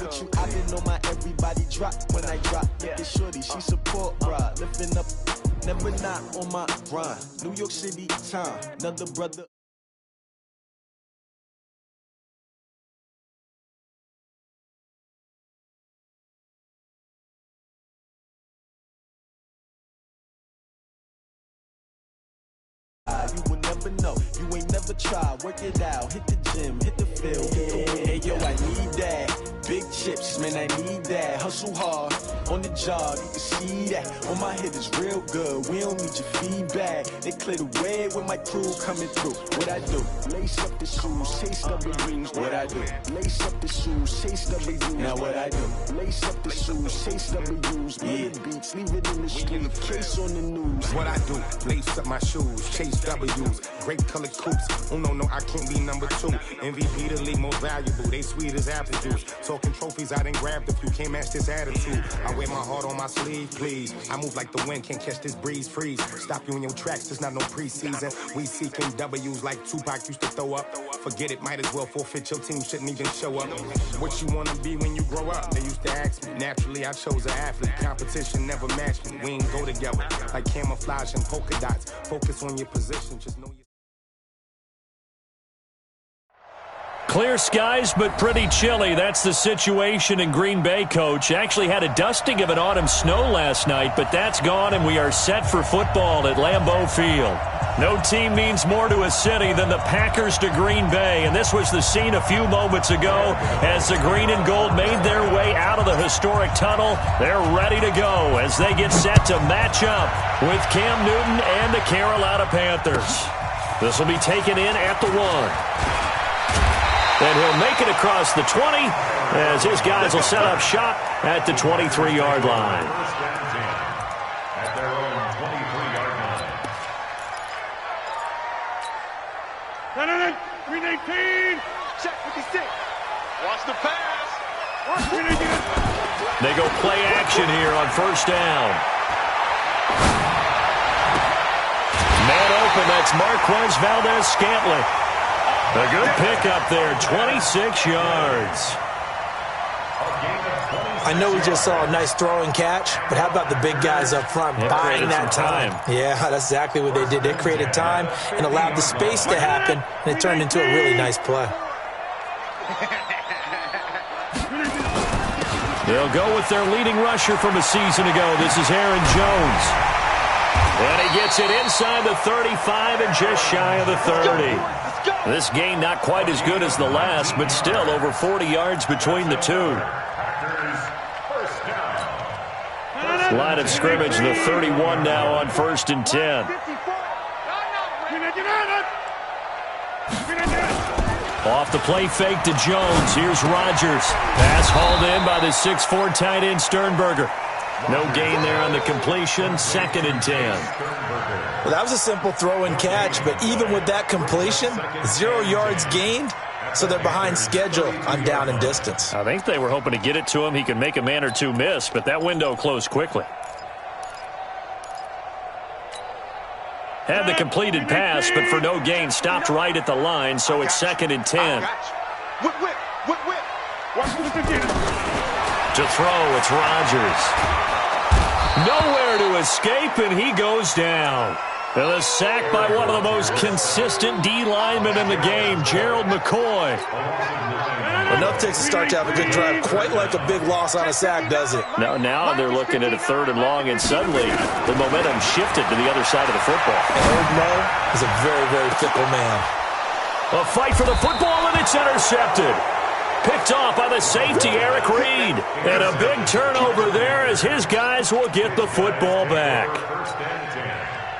with you. I've been on my everybody drop when I drop. Yeah, shorty, she support ride, lifting up, never not on my grind. New York City time, another brother. You will never know, you ain't never tried. Work it out, hit the gym, hit the field, hit the wind. Hey yo, I need that. Big chips, man, I need that. Hustle hard, on the job, you can see that. On my head is real good, we don't need your feedback. They clear the way with my crew coming through. What I do? Lace up the shoes, chase W's. What I do? Lace up the shoes, chase W's. Now what I do? Lace up the shoes, chase W's. Yeah, beats, leave it in the street, case on the news. What I do? Lace up my shoes, chase W's. Great colored coops. Oh no, I can't be number 2. MVP the league most valuable. They sweet as apple juice. Talking trophies, I didn't grab the few. Can't match this attitude. I wear my heart on my sleeve, please. I move like the wind, can't catch this breeze, freeze. Stop you in your tracks, there's not no preseason. We seeking W's like Tupac used to throw up. Forget it, might as well forfeit. Your team shouldn't even show up. What you wanna be when you grow up? They used to ask me. Naturally, I chose an athlete. Competition never matched me. We ain't go together like camouflage and polka dots. Focus on your position, just know you. Clear skies, but pretty chilly. That's the situation in Green Bay, Coach. Actually had a dusting of an autumn snow last night, but that's gone, and we are set for football at Lambeau Field. No team means more to a city than the Packers to Green Bay, and this was the scene a few moments ago as the green and gold made their way out of the historic tunnel. They're ready to go as they get set to match up with Cam Newton and the Carolina Panthers. This will be taken in at the 1. And he'll make it across the 20 as his guys will set up shop at the 23-yard line. At their own 23-yard line. 319. Check 56. Watch the pass. They go play action here on first down. Man open, that's Marquez Valdez-Scantling. A good pickup there, 26 yards. I know we just saw a nice throwing catch, but how about the big guys up front buying that time? Yeah, that's exactly what they did. They created time and allowed the space to happen, and it turned into a really nice play. They'll go with their leading rusher from a season ago. This is Aaron Jones. And he gets it inside the 35 and just shy of the 30. This game not quite as good as the last, but still over 40 yards between the two. Line of scrimmage, the 31 now on 1st and 10. Off the play fake to Jones. Here's Rodgers. Pass hauled in by the 6'4" tight end Sternberger. No gain there on the completion. 2nd and 10. Well, that was a simple throw and catch, but even with that completion, 0 yards gained, so they're behind schedule on down and distance. I think they were hoping to get it to him. He could make a man or two miss, but that window closed quickly. Had the completed pass, but for no gain, stopped right at the line, so it's 2nd and 10. To throw, it's Rodgers. Nowhere to escape, and he goes down. And a sack by one of the most consistent D linemen in the game, Gerald McCoy. Enough takes a start to have a good drive, quite like a big loss on a sack, does it? Now they're looking at a 3rd and long, and suddenly the momentum shifted to the other side of the football. And Old Mo is a very, very fickle man. A fight for the football, and it's intercepted. Picked off by the safety, Eric Reed. And a big turnover there as his guys will get the football back.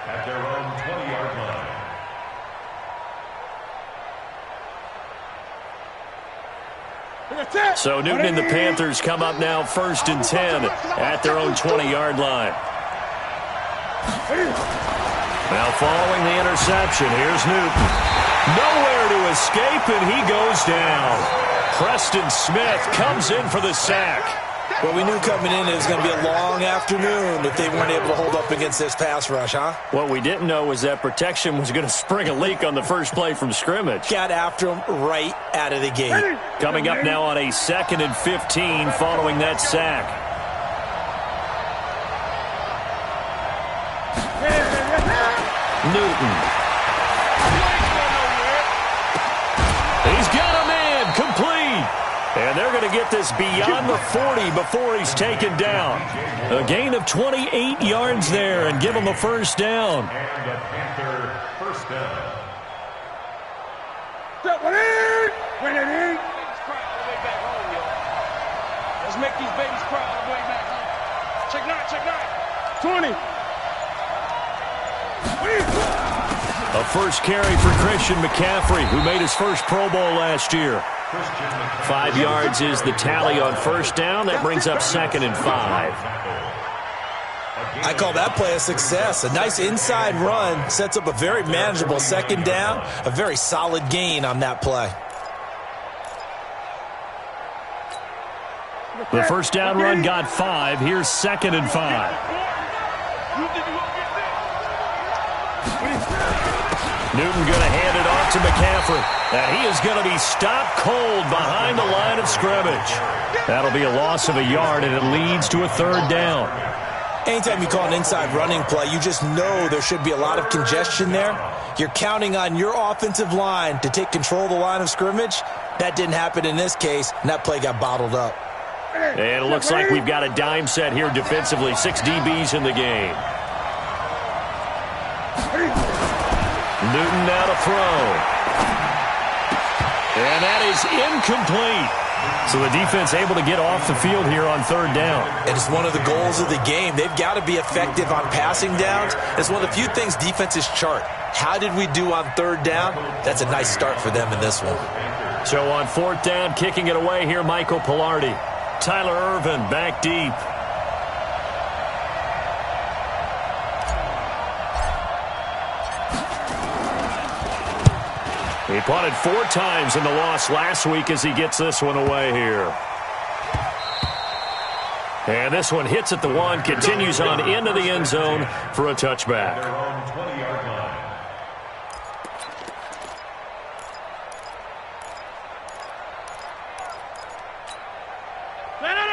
At their own 20-yard line. So Newton and the Panthers come up now 1st and 10 at their own 20-yard line. Now following the interception, here's Newton. Nowhere to escape, and he goes down. Preston Smith comes in for the sack. Well, we knew coming in it was going to be a long afternoon if they weren't able to hold up against this pass rush, huh? What we didn't know was that protection was going to spring a leak on the first play from scrimmage. Got after him right out of the gate. Coming up now on a 2nd and 15 following that sack. Newton. He's got a man complete. And they're going to get this beyond the 40 before he's taken down. A gain of 28 yards there and give him a first down. And the Panther first down. Let's make these babies cry on the way back home. Check nine. 20. A first carry for Christian McCaffrey, who made his first Pro Bowl last year. 5 yards is the tally on first down. That brings up 2nd and 5. I call that play a success. A nice inside run sets up a very manageable 2nd down. A very solid gain on that play. The first down run got 5. Here's 2nd and 5. Newton going to hand it off to McCaffrey. And he is going to be stopped cold behind the line of scrimmage. That'll be a loss of a yard, and it leads to a 3rd down. Anytime you call an inside running play, you just know there should be a lot of congestion there. You're counting on your offensive line to take control of the line of scrimmage. That didn't happen in this case, and that play got bottled up. And it looks like we've got a dime set here defensively. 6 DBs in the game. Newton now to throw. And that is incomplete. So the defense able to get off the field here on 3rd down. And it's one of the goals of the game. They've got to be effective on passing downs. It's one of the few things defenses chart. How did we do on 3rd down? That's a nice start for them in this one. So on 4th down, kicking it away here, Michael Pilardi. Tyler Irvin back deep. He punted 4 times in the loss last week as he gets this one away here. And this one hits at the 1, continues on into the end zone for a touchback.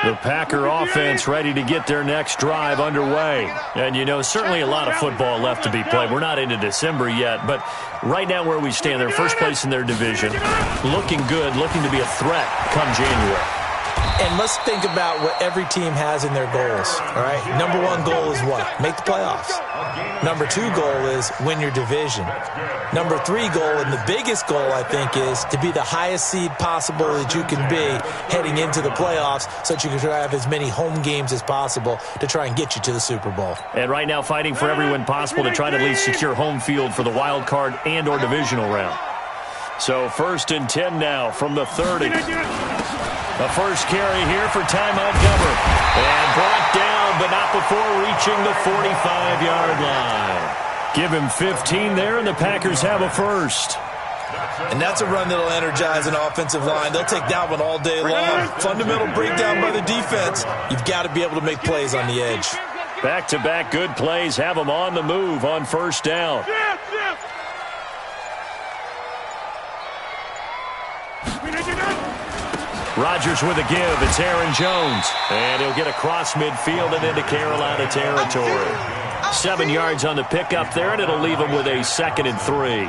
The Packer offense ready to get their next drive underway. And, you know, certainly a lot of football left to be played. We're not into December yet, but right now where we stand, they're first place in their division. Looking good, looking to be a threat come January. And let's think about what every team has in their goals, all right? Number 1 goal is what? Make the playoffs. Number 2 goal is win your division. Number 3 goal, and the biggest goal, I think, is to be the highest seed possible that you can be heading into the playoffs so that you can try to have as many home games as possible to try and get you to the Super Bowl. And right now fighting for every win possible to try to at least secure home field for the wild card and or divisional round. So 1st and 10 now from the 30. The first carry here for Ty Montgomery. And brought down, but not before reaching the 45-yard line. Give him 15 there, and the Packers have a first. And that's a run that'll energize an offensive line. They'll take that one all day long. Fundamental breakdown by the defense. You've got to be able to make plays on the edge. Back-to-back good plays have them on the move on 1st down. Rodgers with a give. It's Aaron Jones. And he'll get across midfield and into Carolina territory. 7 yards on the pickup there, and it'll leave him with a 2nd and 3.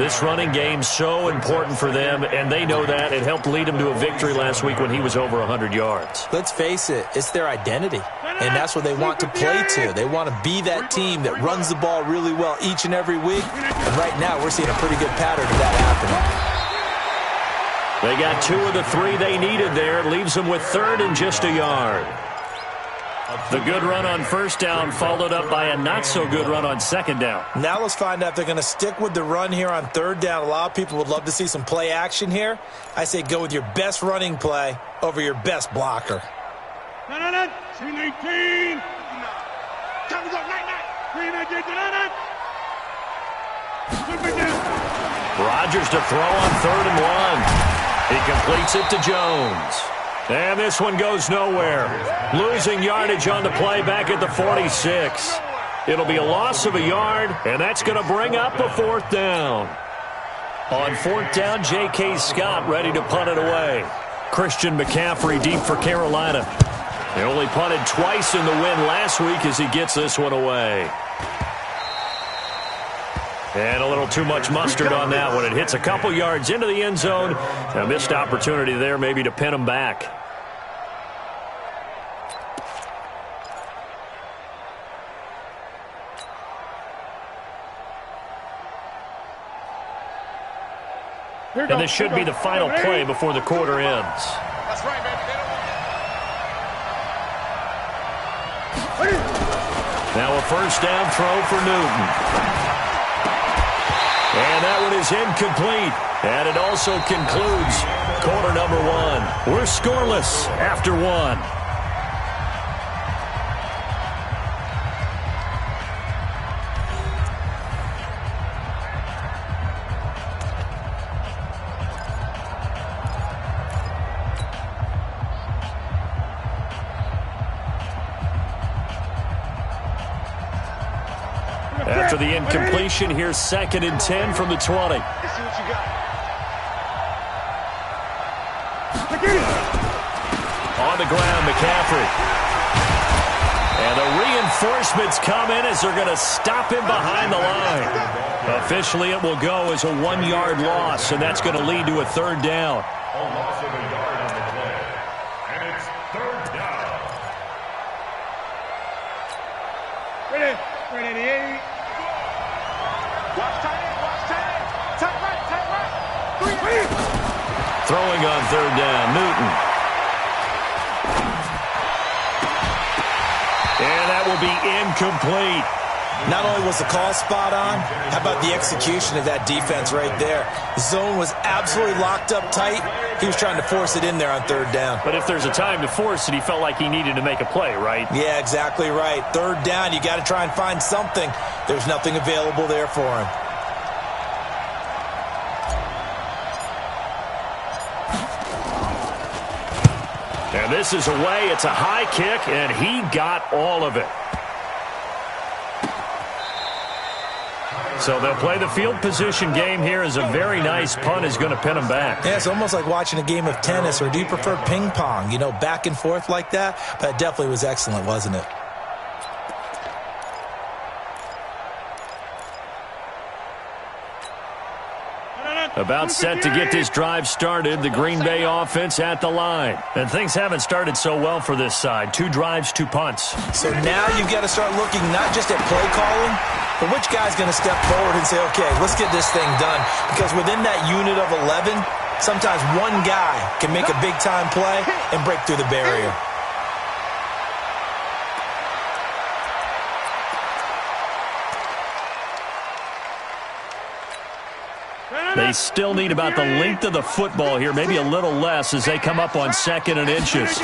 This running game so important for them, and they know that. It helped lead them to a victory last week when he was over 100 yards. Let's face it, it's their identity, and that's what they want to play to. They want to be that team that runs the ball really well each and every week, and right now we're seeing a pretty good pattern of that happening. They got 2 of the 3 they needed there. It leaves them with 3rd and just a yard. The good run on 1st down followed up by a not-so-good run on 2nd down. Now let's find out if they're going to stick with the run here on 3rd down. A lot of people would love to see some play action here. I say go with your best running play over your best blocker. 319. Time to go. 319. Rodgers to throw on 3rd and 1. He completes it to Jones. And this one goes nowhere. Losing yardage on the play back at the 46. It'll be a loss of a yard, and that's going to bring up a fourth down. On fourth down, J.K. Scott ready to punt it away. Christian McCaffrey deep for Carolina. They only punted twice in the win last week as he gets this one away. And a little too much mustard on that one. It hits a couple yards into the end zone. A missed opportunity there maybe to pin him back. And this should be the final play before the quarter ends. That's right, baby. Now a first down throw for Newton. And that one is incomplete. And it also concludes quarter number one. We're scoreless after one. After the incompletion, here's 2nd and 10 from the 20. Let's see what you got. On the ground, McCaffrey. And the reinforcements come in as they're going to stop him behind the line. Officially, it will go as a 1-yard loss, and that's going to lead to a third down. A loss of a yard on the play. And it's third down. Ready, 88. Watch tight end, watch tight end. Tight right. 3. Throwing on third down, Newton. And that will be incomplete. Not only was the call spot on, how about the execution of that defense right there? The zone was absolutely locked up tight. He was trying to force it in there on third down. But if there's a time to force it, he felt like he needed to make a play, right? Yeah, exactly right. Third down, you got to try and find something. There's nothing available there for him. And this is away. It's a high kick, and he got all of it. So they'll play the field position game here as a very nice punt is going to pin him back. Yeah, it's almost like watching a game of tennis, or do you prefer ping pong? You know, back and forth like that? But it definitely was excellent, wasn't it? About set to get this drive started, the Green Bay offense at the line. And things haven't started so well for this side. 2 drives, 2 punts. So now you've got to start looking not just at play calling, but which guy's going to step forward and say, okay, let's get this thing done. Because within that unit of 11, sometimes one guy can make a big-time play and break through the barrier. They still need about the length of the football here, maybe a little less as they come up on 2nd and inches.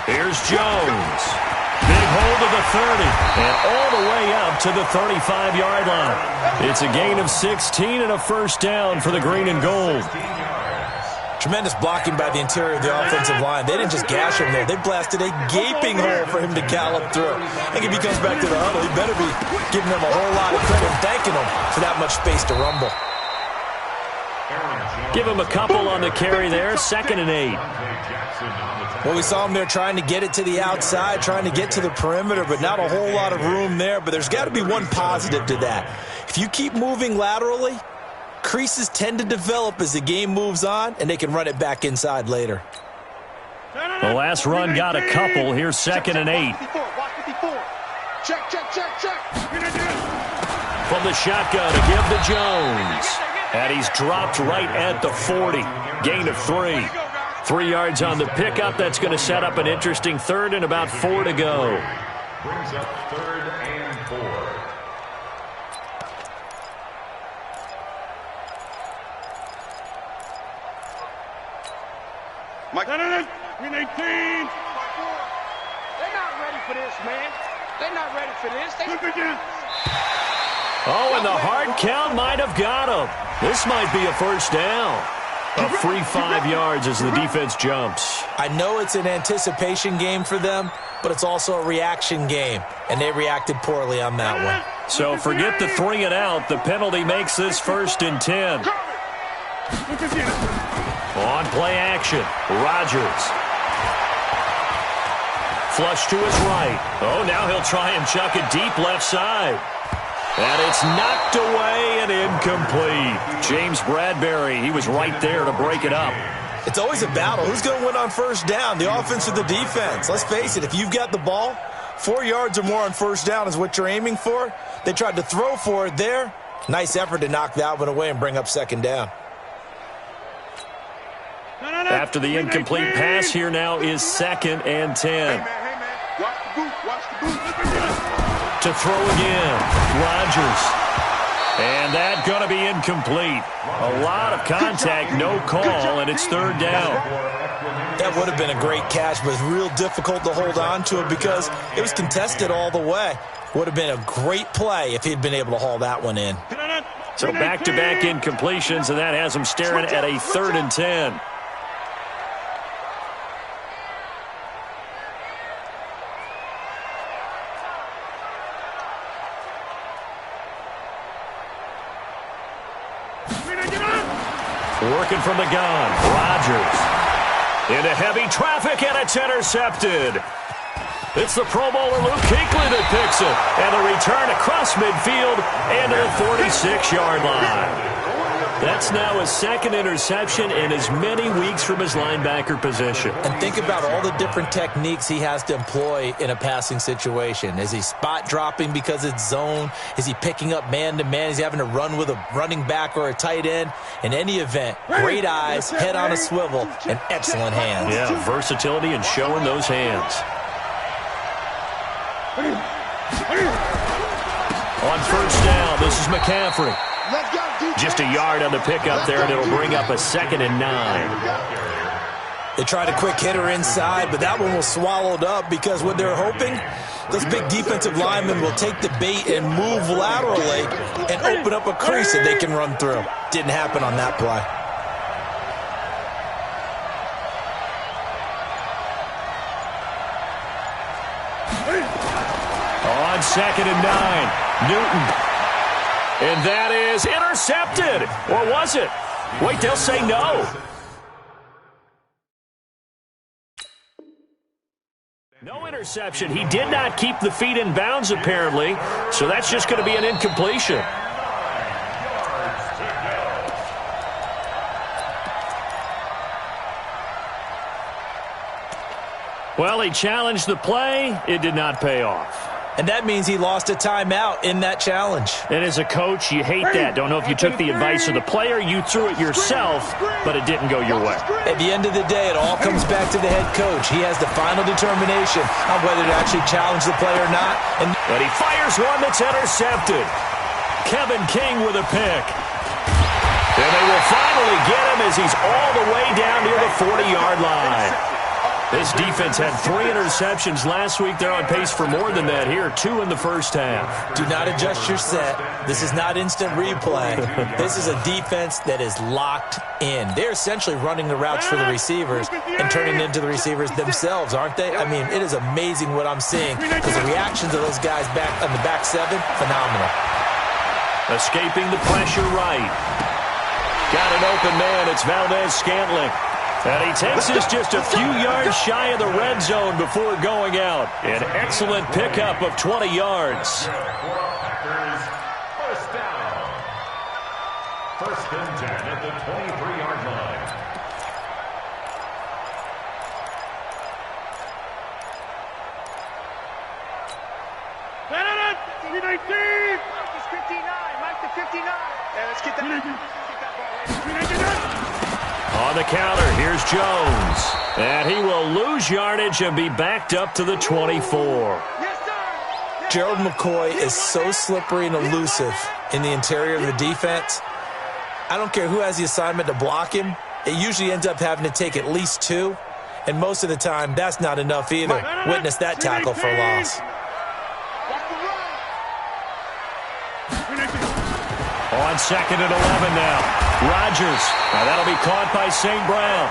Here's Jones. Big hold of the 30 and all the way up to the 35-yard line. It's a gain of 16 and a first down for the green and gold. Tremendous blocking by the interior of the offensive line. They didn't just gash him there. They blasted a gaping hole for him to gallop through. I think if he comes back to the huddle, he better be giving them a whole lot of credit and thanking them for that much space to rumble. Give him a couple on the carry there. 2nd and 8. Well, we saw him there trying to get it to the outside, trying to get to the perimeter, but not a whole lot of room there. But there's got to be one positive to that. If you keep moving laterally, creases tend to develop as the game moves on, and they can run it back inside later. The last run got a couple. Here's 2nd and 8. Check. From the shotgun to give to Jones. And he's dropped right at the 40. Gain of 3. 3 yards on the pickup. That's going to set up an interesting third and about 4 to go. Brings up 3rd and 4. Mike. Green 18. They're not ready for this, man. They're not ready for this. Oh, and the hard count might have got him. This might be a first down. A free 5 yards as the defense jumps. I know it's an anticipation game for them, but it's also a reaction game, and they reacted poorly on that one. So forget the 3 and out. The penalty makes this 1st and 10. On play action, Rodgers. Flush to his right. Oh, now he'll try and chuck it deep left side. And it's knocked away and incomplete. James Bradbury, he was right there to break it up. It's always a battle. Who's going to win on 1st down, the offense or the defense? Let's face it, if you've got the ball, 4 yards or more on 1st down is what you're aiming for. They tried to throw for it there. Nice effort to knock that one away and bring up 2nd down. After the incomplete pass, here now is 2nd and 10. Hey, man. Watch the boot. Watch the boot. To throw again, Rodgers. And that going to be incomplete. A lot of contact, no call, and it's 3rd down. That would have been a great catch, but it's real difficult to hold on to it because it was contested all the way. Would have been a great play if he'd been able to haul that one in. So back-to-back incompletions, and that has him staring at a 3rd and 10. Working from the gun, Rodgers. Into heavy traffic, and it's intercepted. It's the Pro Bowler Luke Kuechly that picks it. And the return across midfield and to the 46-yard line. That's now his 2nd interception in as many weeks from his linebacker position. And think about all the different techniques he has to employ in a passing situation. Is he spot dropping because it's zone? Is he picking up man-to-man? Is he having to run with a running back or a tight end? In any event, great eyes, head on a swivel, and excellent hands. Yeah, versatility and showing those hands. On 1st down, this is McCaffrey. Just a yard on the pickup there, and it'll bring up a 2nd and 9. They tried a quick hitter inside, but that one was swallowed up because what they're hoping, those big defensive linemen will take the bait and move laterally and open up a crease that they can run through. Didn't happen on that play. On 2nd and 9, Newton. And that is intercepted. Or was it? Wait, they'll say no. No interception. He did not keep the feet in bounds, apparently. So that's just going to be an incompletion. Well, he challenged the play. It did not pay off. And that means he lost a timeout in that challenge. And as a coach, you hate that. Don't know if you took the advice of the player, you threw it yourself, but it didn't go your way. At the end of the day, it all comes back to the head coach. He has the final determination on whether to actually challenge the play or not. But he fires one that's intercepted. Kevin King with a pick. And they will finally get him as he's all the way down near the 40-yard line. This defense had 3 interceptions last week. They're on pace for more than that here, 2 in the 1st half. Do not adjust your set. This is not instant replay. This is a defense that is locked in. They're essentially running the routes for the receivers and turning into the receivers themselves, aren't they? I mean, it is amazing what I'm seeing because the reactions of those guys back on the back 7, phenomenal. Escaping the pressure right. Got an open man. It's Valdez-Scantling. And he takes us just a few yards shy of the red zone before going out. An excellent pickup of 20 yards. 1st down. 1st and 10 at the 23-yard line. Mike the 59. Mike the 59. Yeah, let's get that. On the counter, here's Jones. And he will lose yardage and be backed up to the 24. Gerald McCoy is so slippery and elusive in the interior of the defense. I don't care who has the assignment to block him. It usually ends up having to take at least 2. And most of the time, that's not enough either. Witness that tackle for loss. On On 2nd and 11 now. Rodgers. Now that'll be caught by St. Brown.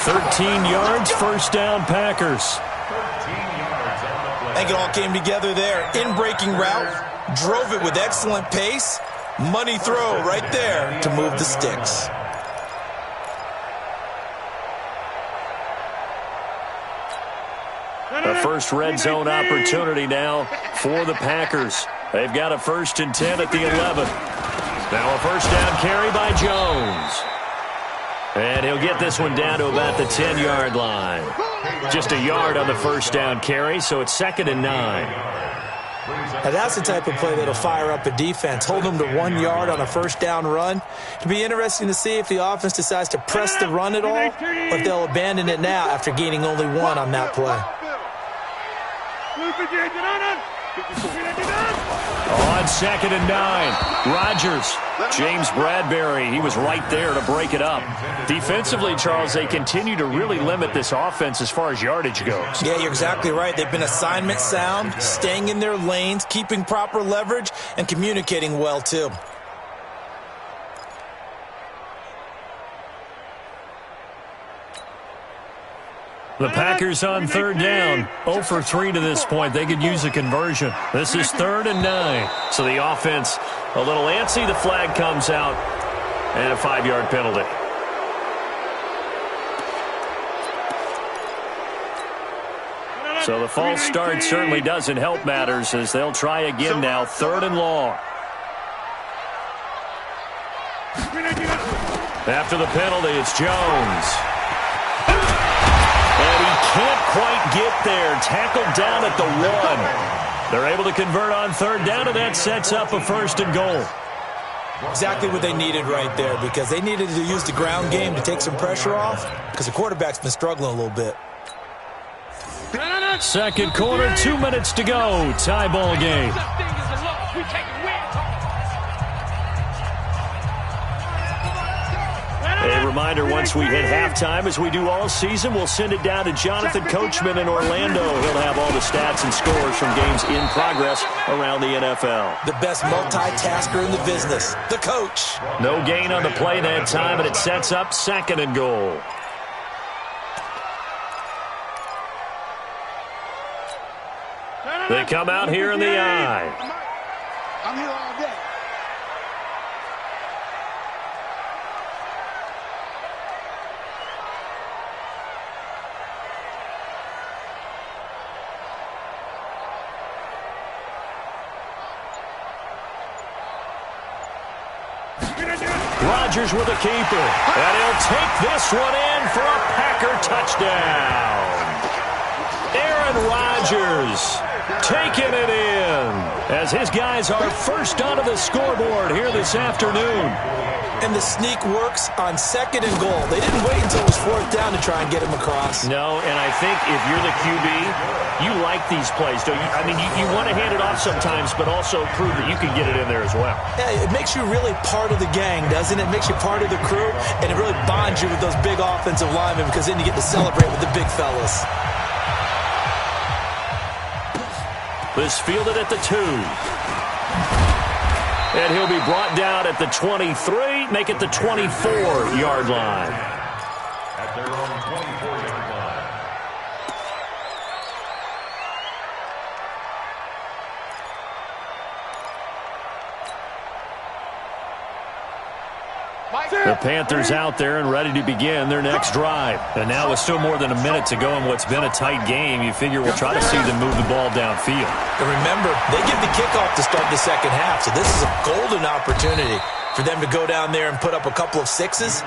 13 yards, first down, Packers. I think it all came together there. In-breaking route, drove it with excellent pace. Money throw right there to move the sticks. The first red zone opportunity now for the Packers. They've got a 1st and 10 at the 11. Now a first down carry by Jones. And he'll get this one down to about the 10-yard line. Just a yard on the first down carry, so it's 2nd and 9. Now that's the type of play that'll fire up a defense. Hold them to 1 yard on a first down run. It'll be interesting to see if the offense decides to press the run at all, or if they'll abandon it now after gaining only 1 on that play. On 2nd and 9, Rodgers. James Bradbury, he was right there to break it up. Defensively, Charles, they continue to really limit this offense as far as yardage goes. Yeah, you're exactly right. They've been assignment sound, staying in their lanes, keeping proper leverage, and communicating well, too. The Packers on 3rd down. 0 for 3 to this point. They could use a conversion. This is 3rd and 9. So the offense a little antsy. The flag comes out. And a 5-yard penalty. So the false start certainly doesn't help matters as they'll try again now. 3rd and long. After the penalty, it's Jones. And he can't quite get there. Tackled down at the 1. They're able to convert on 3rd down, and that sets up a 1st and goal. Exactly what they needed right there, because they needed to use the ground game to take some pressure off, because the quarterback's been struggling a little bit. Second quarter, 2 minutes to go. Tie ball game. A reminder, once we hit halftime, as we do all season, we'll send it down to Jonathan Coachman in Orlando. He'll have all the stats and scores from games in progress around the NFL. The best multitasker in the business, the coach. No gain on the play that time, and it sets up 2nd and goal. They come out here in the eye. I'm here all day. Rodgers with a keeper. And he'll take this one in for a Packer touchdown. Aaron Rodgers taking it in as his guys are first onto the scoreboard here this afternoon. And the sneak works on 2nd and goal. They didn't wait until it was 4th down to try and get him across. No, and I think if you're the QB, you like these plays, don't you? I mean, you want to hand it off sometimes, but also prove that you can get it in there as well. Yeah, it makes you really part of the gang, doesn't it? It makes you part of the crew, and it really bonds you with those big offensive linemen, because then you get to celebrate with the big fellas. This fielded at the 2. And he'll be brought down at the 23, make it the 24-yard line. At their own 24-yard line. The Panthers out there and ready to begin their next drive. And now with still more than a minute to go in what's been a tight game, you figure we'll try to see them move the ball downfield. And remember, they give the kickoff to start the second half, so this is a golden opportunity for them to go down there and put up a couple of 6s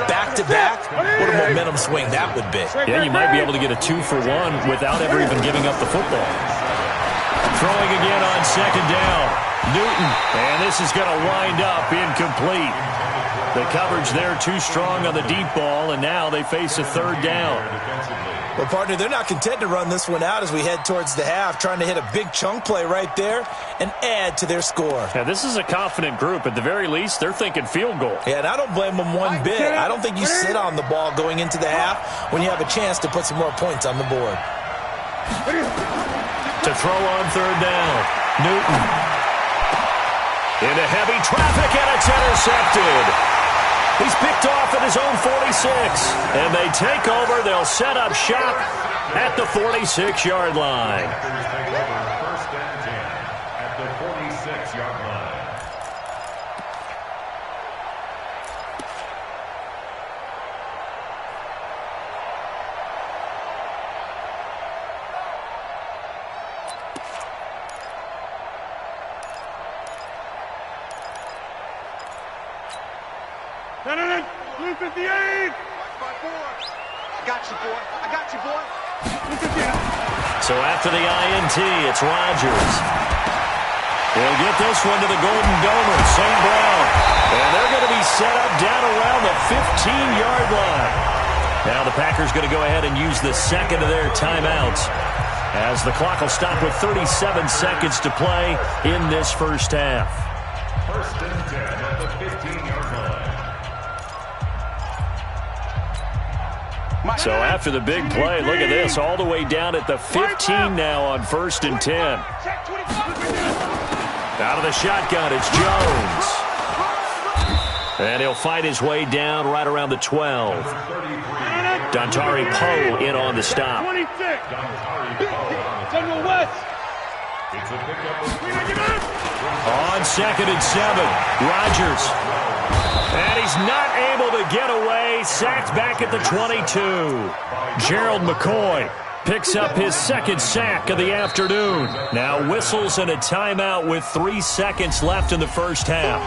back-to-back. What a momentum swing that would be. Yeah, you might be able to get a 2-for-1 without ever even giving up the football. Throwing again on 2nd down. Newton, and this is going to wind up incomplete. The coverage there too strong on the deep ball, and now they face a 3rd down. Well, partner, they're not content to run this one out as we head towards the half, trying to hit a big chunk play right there and add to their score. Yeah, this is a confident group. At the very least, they're thinking field goal. Yeah, and I don't blame them one bit. I don't think you sit on the ball going into the half when you have a chance to put some more points on the board. To throw on 3rd down, Newton. Into heavy traffic, and it's intercepted. He's picked off at his own 46. And they take over. They'll set up shop at the 46-yard line. Take over first and 10 at the 46-yard line. Blue 58! I got you, boy. I got you, boy. So after the INT, it's Rodgers. He'll get this one to the Golden Domer, St. Brown. And they're going to be set up down around the 15-yard line. Now the Packers going to go ahead and use the second of their timeouts, as the clock will stop with 37 seconds to play in this first half. First and 10 at the 15-yard line. So after the big play, look at this, all the way down at the 15 now on first and 10. Out of the shotgun, it's Jones. And he'll fight his way down right around the 12. Dontari Poe in on the stop. 26. General West. On second and 7, Rodgers. And he's not able to get away. Sacked back at the 22. Gerald McCoy picks up his second sack of the afternoon. Now whistles and a timeout with 3 seconds left in the first half.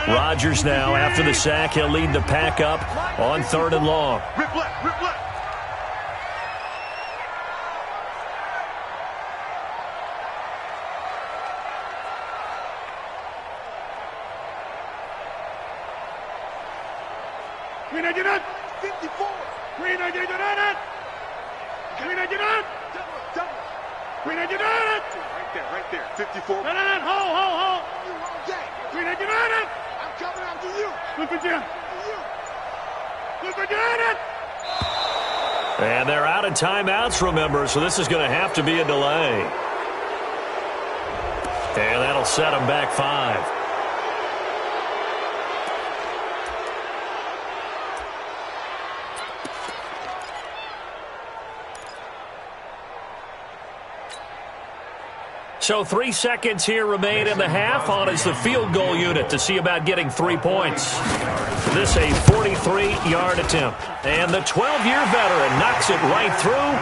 Rodgers now, after the sack, he'll lead the pack up on 3rd and long. Rip left, rip left. Green 54. Green right there. 54. Hold. Green 99. Coming after you. Look at you. And they're out of timeouts, remember, so this is going to have to be a delay. And that'll set them back 5. So 3 seconds here remain in the half on as the field goal unit to see about getting 3 points. This a 43-yard attempt. And the 12-year veteran knocks it right through.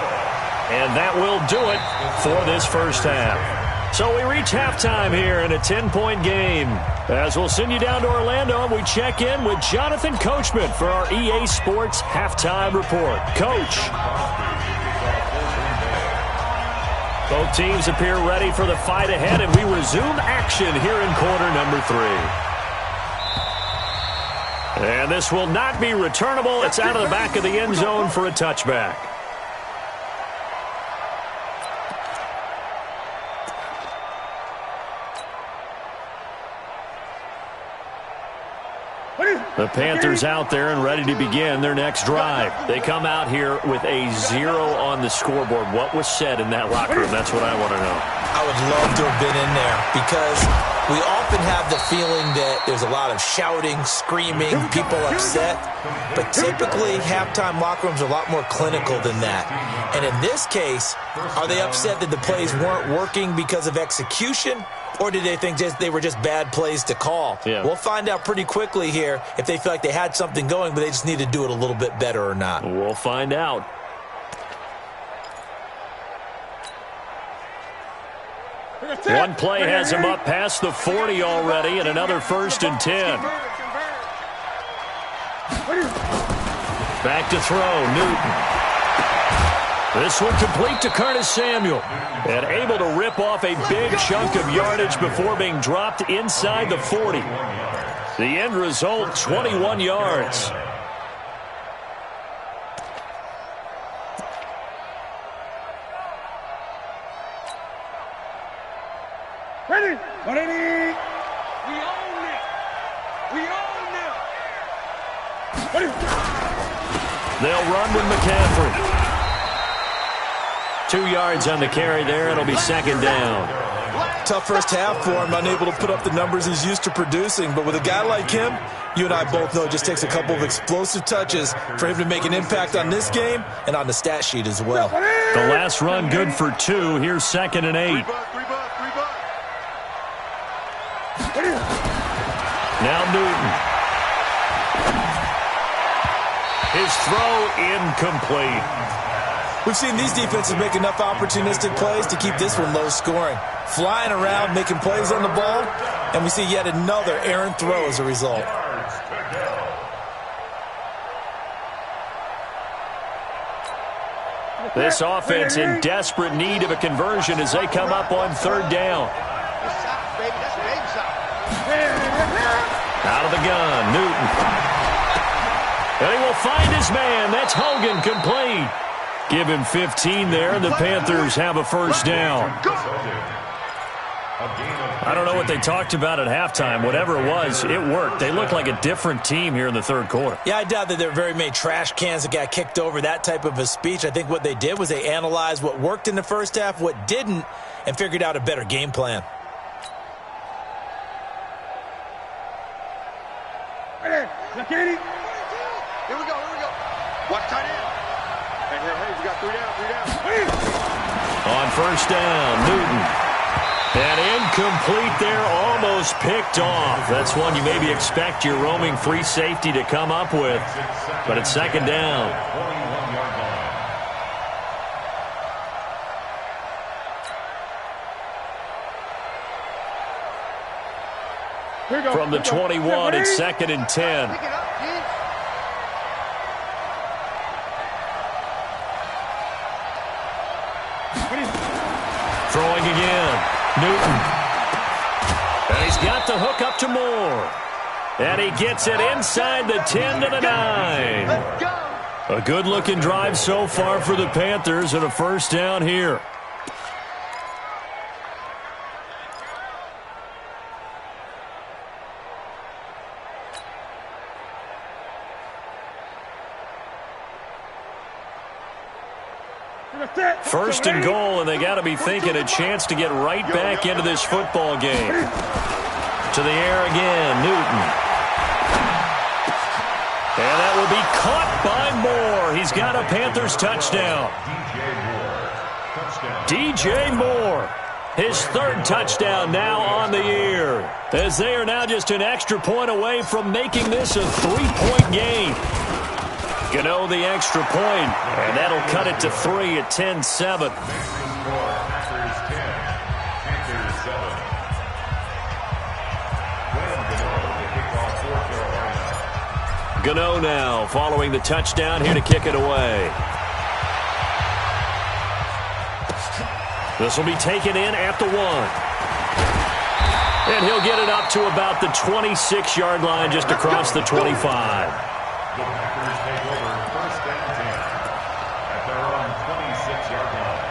And that will do it for this first half. So we reach halftime here in a 10-point game. As we'll send you down to Orlando, and we check in with Jonathan Coachman for our EA Sports Halftime Report. Coach. Both teams appear ready for the fight ahead, and we resume action here in quarter number 3. And this will not be returnable. It's out of the back of the end zone for a touchback. The Panthers out there and ready to begin their next drive. They come out here with a 0 on the scoreboard. What was said in that locker room? That's what I want to know. I would love to have been in there because we often have the feeling that there's a lot of shouting, screaming, people upset. But typically, halftime locker rooms are a lot more clinical than that. And in this case, are they upset that the plays weren't working because of execution? Or did they think they were just bad plays to call? Yeah. We'll find out pretty quickly here if they feel like they had something going, but they just need to do it a little bit better or not. We'll find out. One play has him up past the 40 already, and another 1st and 10. Back to throw, Newton. This one complete to Curtis Samuel. And able to rip off a big chunk of yardage before being dropped inside the 40. The end result, 21 yards. They'll run with McCaffrey. 2 yards on the carry there. It'll be second down. Tough first half for him, unable to put up the numbers he's used to producing. But with a guy like him, you and I both know it just takes a couple of explosive touches for him to make an impact on this game and on the stat sheet as well. The last run good for 2. Here's 2nd and 8. Now Newton. His throw incomplete. We've seen these defenses make enough opportunistic plays to keep this one low scoring. Flying around, making plays on the ball, and we see yet another errant throw as a result. This offense in desperate need of a conversion as they come up on 3rd down. Out of the gun, Newton. And he will find his man. That's Hogan, complete. Give him 15 there, and the Panthers have a first down. I don't know what they talked about at halftime. Whatever it was, it worked. They look like a different team here in the 3rd quarter. Yeah, I doubt that there were very many trash cans that got kicked over, that type of a speech. I think what they did was they analyzed what worked in the first half, what didn't, and figured out a better game plan. Here we go. Watch tight end. Hey, we got 3 down. On first down, Newton. And incomplete there, almost picked off. That's one you maybe expect your roaming free safety to come up with. But it's 2nd down. From the 21, it's 2nd and 10. Throwing again, Newton. And he's got the hook up to Moore. And he gets it inside the 10 to the 9. A good-looking drive so far for the Panthers and a first down here. First and goal, and they got to be thinking a chance to get right back into this football game. To the air again, Newton. And that will be caught by Moore. He's got a Panthers touchdown. DJ Moore, his 3rd touchdown now on the year, as they are now just an extra point away from making this a 3-point game. Gano the extra point, and that'll cut it to 3 at 10-7. Gano now following the touchdown here to kick it away. This will be taken in at the 1. And he'll get it up to about the 26-yard line just across the 25. The Packers take over 1st and 10 at their own 26-yard line.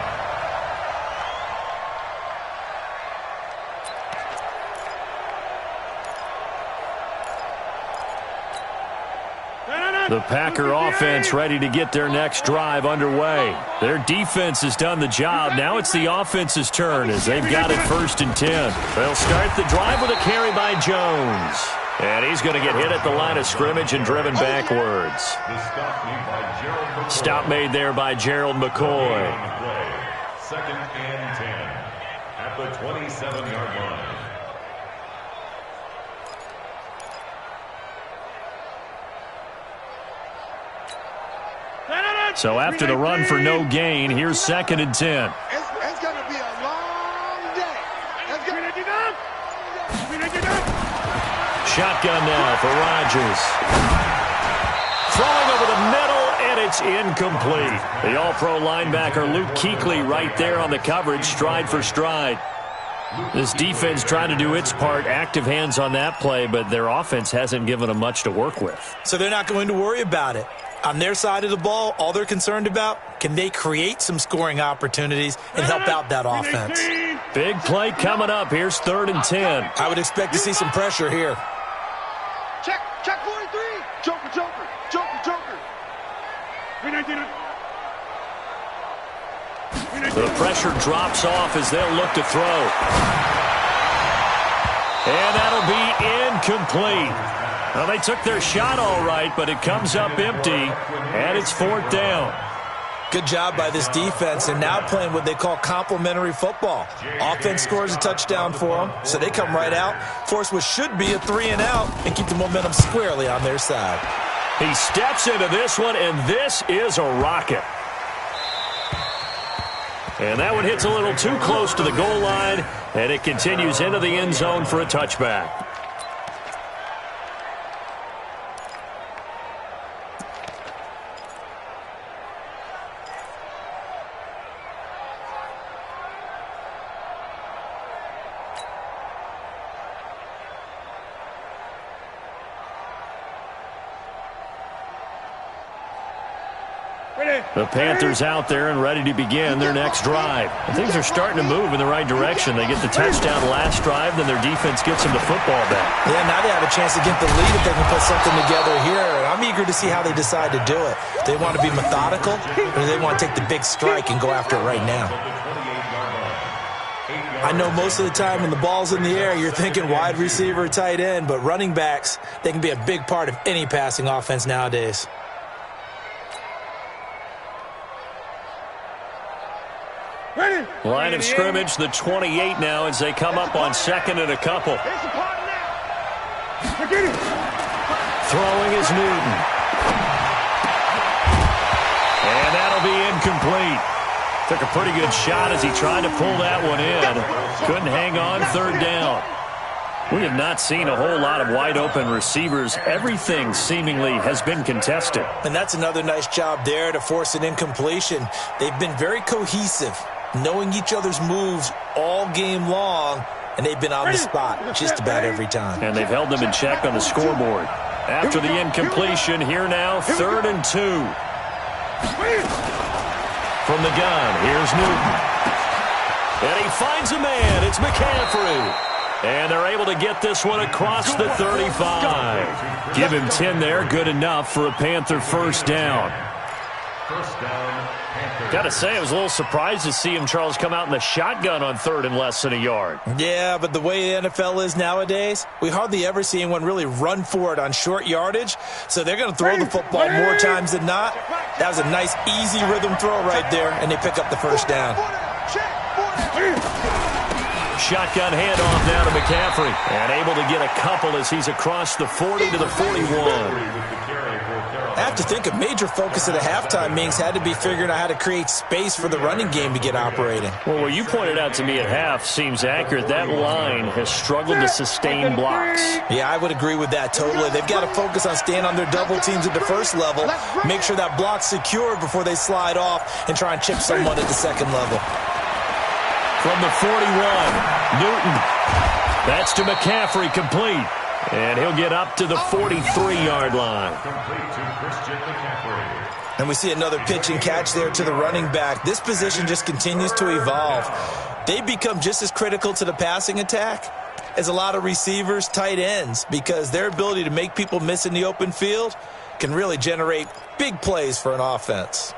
The Packer offense ready to get their next drive underway. Their defense has done the job. Now it's the offense's turn as they've got it 1st and 10. They'll start the drive with a carry by Jones. And he's going to get hit at the line of scrimmage and driven backwards. Stop made there by Gerald McCoy. 2nd and 10 at the 27-yard line. So after the run for no gain, here's 2nd and 10. It's going to be a long day. Shotgun now for Rodgers. Throwing over the middle, and it's incomplete. The all-pro linebacker Luke Kuechly right there on the coverage, stride for stride. This defense trying to do its part, active hands on that play, but their offense hasn't given them much to work with. So they're not going to worry about it. On their side of the ball, all they're concerned about, can they create some scoring opportunities and help out that offense? Big play coming up. Here's 3rd and 10. I would expect to see some pressure here. Check 43. Joker, Joker, Joker, Joker. The pressure drops off as they'll look to throw. And that'll be incomplete. Well, they took their shot all right, but it comes up empty, and it's 4th down. Good job by this defense, and now playing what they call complementary football. Offense scores a touchdown for them, so they come right out, force what should be a 3-and-out, and keep the momentum squarely on their side. He steps into this one, and this is a rocket. And that one hits a little too close to the goal line, and it continues into the end zone for a touchback. The Panthers out there and ready to begin their next drive. And things are starting to move in the right direction. They get the touchdown last drive, then their defense gets them the football back. Yeah, now they have a chance to get the lead if they can put something together here. And I'm eager to see how they decide to do it. Do they want to be methodical, or do they want to take the big strike and go after it right now? I know most of the time when the ball's in the air, you're thinking wide receiver, tight end, but running backs, they can be a big part of any passing offense nowadays. Line of scrimmage, the 28 now as they come up on 2nd and a couple. Throwing is Newton. And that'll be incomplete. Took a pretty good shot as he tried to pull that one in. Couldn't hang on, 3rd down. We have not seen a whole lot of wide-open receivers. Everything seemingly has been contested. And that's another nice job there to force an incompletion. They've been very cohesive, knowing each other's moves all game long, and they've been on the spot just about every time. And they've held them in check on the scoreboard. After the incompletion, here now, 3rd and 2. From the gun, here's Newton. And he finds a man. It's McCaffrey. And they're able to get this one across the 35. Give him 10 there. Good enough for a Panther first down. First down, Panthers. Got to say, I was a little surprised to see him, Charles, come out in the shotgun on 3rd and less than a yard. Yeah, but the way the NFL is nowadays, we hardly ever see anyone really run for it on short yardage. So they're going to throw the football more times than not. That was a nice, easy rhythm throw right there, and they pick up the first down. Shotgun handoff now to McCaffrey. And able to get a couple as he's across the 40 to the 41. I have to think a major focus at the halftime meetings had to be figuring out how to create space for the running game to get operating. Well, what you pointed out to me at half seems accurate. That line has struggled to sustain blocks. Yeah, I would agree with that totally. They've got to focus on staying on their double teams at the first level, make sure that block's secured before they slide off and try and chip someone at the second level. From the 41, Newton. That's to McCaffrey, complete. And he'll get up to the 43-yard line. And we see another pitch and catch there to the running back. This position just continues to evolve. They become just as critical to the passing attack as a lot of receivers, tight ends, because their ability to make people miss in the open field can really generate big plays for an offense.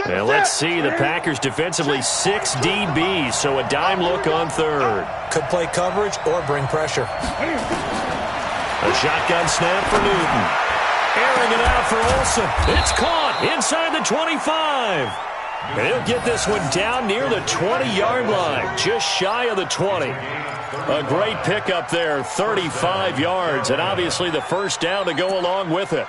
And let's see, the Packers defensively 6 DBs, so a dime look on 3rd. Could play coverage or bring pressure. A shotgun snap for Newton. Airing it out for Olsen. It's caught inside the 25. And he'll get this one down near the 20-yard line, just shy of the 20. A great pickup there, 35 yards, and obviously the first down to go along with it.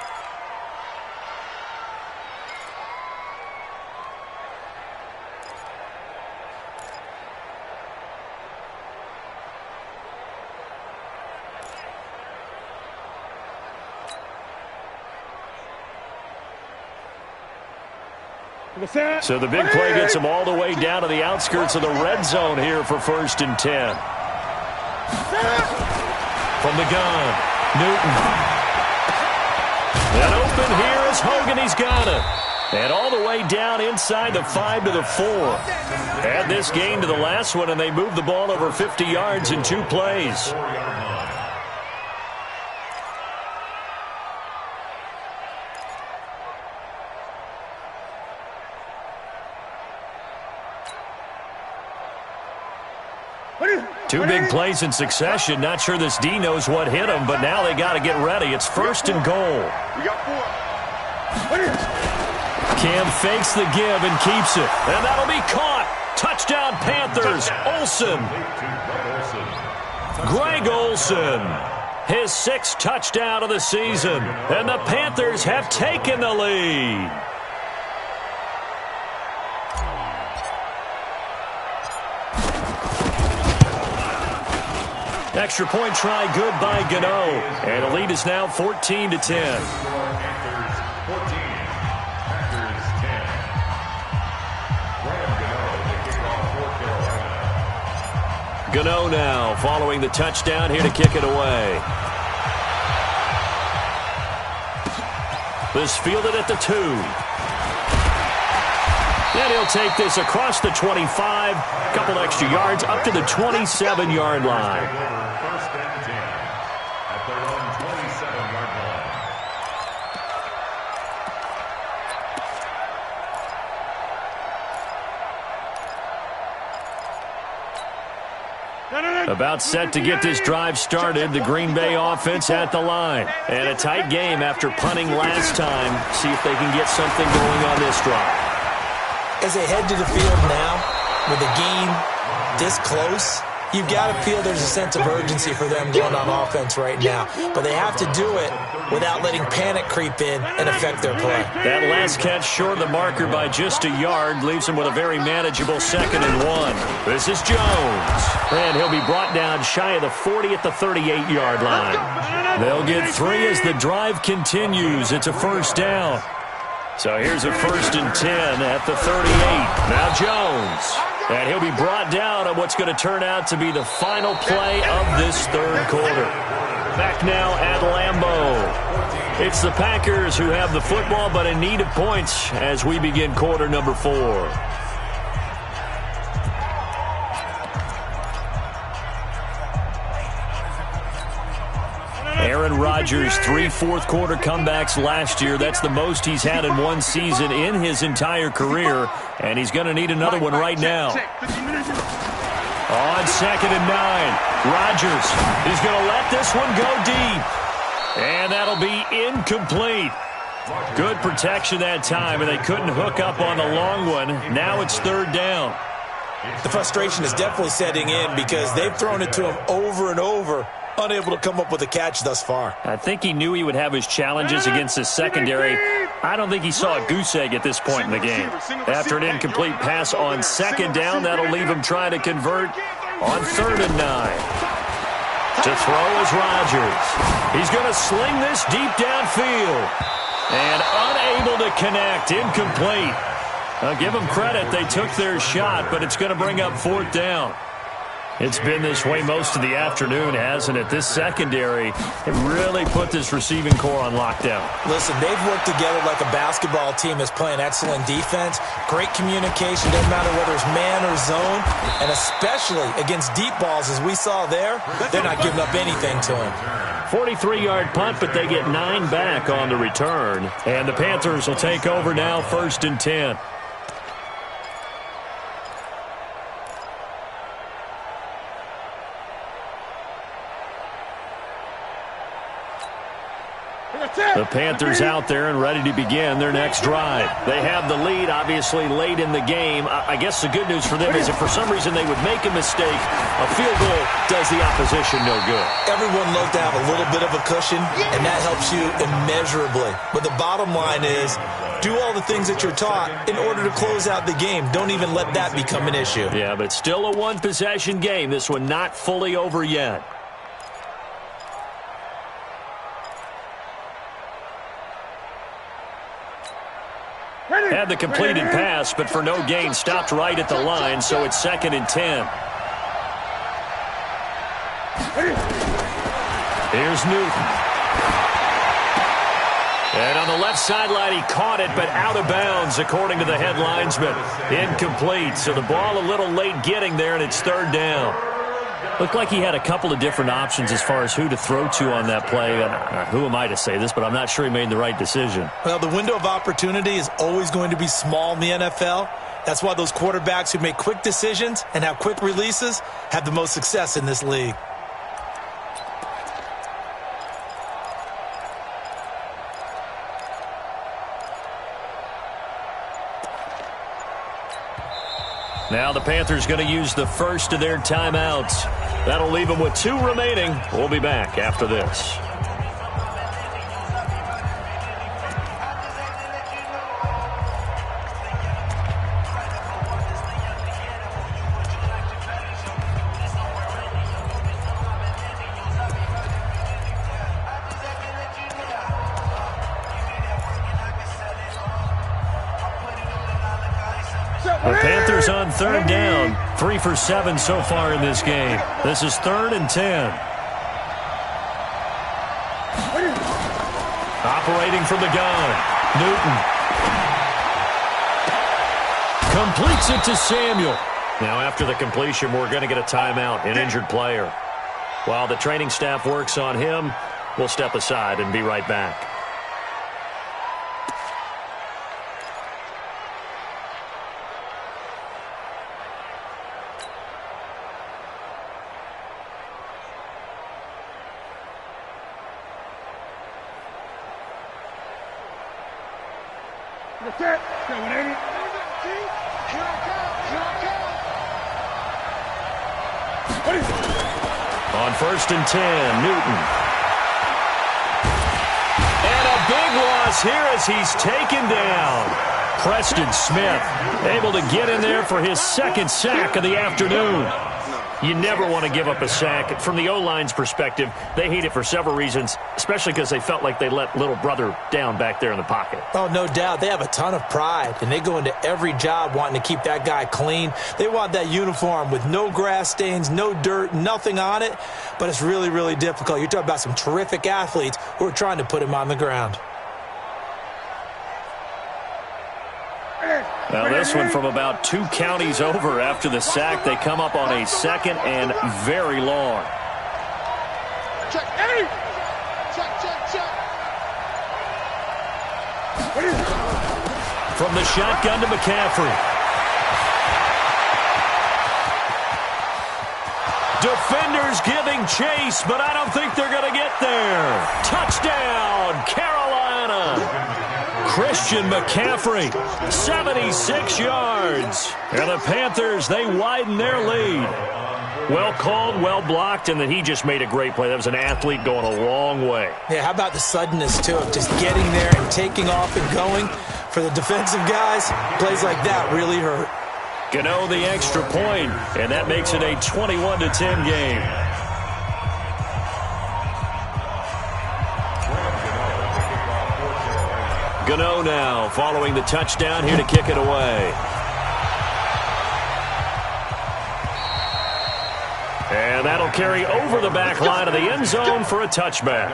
So the big play gets them all the way down to the outskirts of the red zone here for 1st and 10. From the gun, Newton. And open here is Hogan. He's got it. And all the way down inside the 5 to the 4. Add this gain to the last one, and they move the ball over 50 yards in 2 plays. Two big plays in succession. Not sure this D knows what hit him, but now they got to get ready. It's 1st and goal. We got 4. Cam fakes the give and keeps it. And that'll be caught. Touchdown, Panthers. Olsen. Greg Olsen. His 6th touchdown of the season. And the Panthers have taken the lead. Extra point try good by Gano. And the lead is now 14 to 10. Gano now following the touchdown, here to kick it away. This fielded at the 2. And he'll take this across the 25, couple extra yards up to the 27-yard line. First and 10 at their own 27-yard line. About set to get this drive started, the Green Bay offense at the line. And a tight game after punting last time. See if they can get something going on this drive. As they head to the field now, with the game this close, you've got to feel there's a sense of urgency for them going on offense right now. But they have to do it without letting panic creep in and affect their play. That last catch short of the marker by just a yard leaves him with a very manageable 2nd and 1. This is Jones. And he'll be brought down shy of the 40 at the 38-yard line. They'll get 3 as the drive continues. It's a 1st down. So here's a 1st and 10 at the 38. Now Jones. And he'll be brought down on what's going to turn out to be the final play of this 3rd quarter. Back now at Lambeau. It's the Packers who have the football but in need of points as we begin quarter number 4. Aaron Rodgers, 3 fourth-quarter comebacks last year. That's the most he's had in one season in his entire career, and he's going to need another one right now. On 2nd and 9, Rodgers is going to let this one go deep, and that'll be incomplete. Good protection that time, and they couldn't hook up on the long one. Now it's 3rd down. The frustration is definitely setting in because they've thrown it to him over and over, unable to come up with a catch thus far. I think he knew he would have his challenges against his secondary. I don't think he saw a goose egg at this point in the game. After an incomplete pass on 2nd down, that'll leave him trying to convert on 3rd and 9. To throw is Rodgers. He's going to sling this deep downfield. And unable to connect, incomplete. I'll give them credit, they took their shot, but it's going to bring up 4th down. It's been this way most of the afternoon, hasn't it? This secondary, it really put this receiving core on lockdown. Listen, they've worked together like a basketball team that's playing excellent defense. Great communication, doesn't matter whether it's man or zone. And especially against deep balls, as we saw there, they're not giving up anything to him. 43-yard punt, but they get 9 back on the return. And the Panthers will take over now, 1st and 10. The Panthers out there and ready to begin their next drive. They have the lead, obviously, late in the game. I guess the good news for them is if for some reason they would make a mistake, a field goal does the opposition no good. Everyone loves to have a little bit of a cushion, and that helps you immeasurably. But the bottom line is, do all the things that you're taught in order to close out the game. Don't even let that become an issue. Yeah, but still a one-possession game. This one not fully over yet. Had the completed pass, but for no gain, stopped right at the line, so it's 2nd and 10. Here's Newton. And on the left sideline, he caught it, but out of bounds, according to the head linesman. Incomplete. So the ball a little late getting there, and it's third down. Looked like he had a couple of different options as far as who to throw to on that play. And who am I to say this, but I'm not sure he made the right decision. Well, the window of opportunity is always going to be small in the NFL. That's why those quarterbacks who make quick decisions and have quick releases have the most success in this league. Now the Panthers going to use the first of their timeouts. That'll leave them with 2 remaining. We'll be back after this. The Panthers on third down. 3 for 7 so far in this game. This is 3rd and 10. Operating from the gun. Newton. Completes it to Samuel. Now after the completion, we're going to get a timeout, an injured player. While the training staff works on him, we'll step aside and be right back. On 1st and 10, Newton. And a big loss here as he's taken down. Preston Smith able to get in there for his 2nd sack of the afternoon. You never want to give up a sack. From the O-line's perspective, they hate it for several reasons, especially because they felt like they let little brother down back there in the pocket. Oh, no doubt. They have a ton of pride, and they go into every job wanting to keep that guy clean. They want that uniform with no grass stains, no dirt, nothing on it, but it's really, really difficult. You're talking about some terrific athletes who are trying to put him on the ground. Now this one from about 2 counties over after the sack. They come up on a 2nd and very long. Check, Eddie! Check. From the shotgun to McCaffrey. Defenders giving chase, but I don't think they're going to get there. Touchdown, Carolina. Christian McCaffrey, 76 yards. And the Panthers, they widen their lead. Well called, well blocked, and then he just made a great play. That was an athlete going a long way. Yeah, how about the suddenness, too, of just getting there and taking off and going? For the defensive guys, plays like that really hurt. Gano the extra point, and that makes it a 21-10 game. Gano now following the touchdown here to kick it away. And that'll carry over the back line of the end zone for a touchback.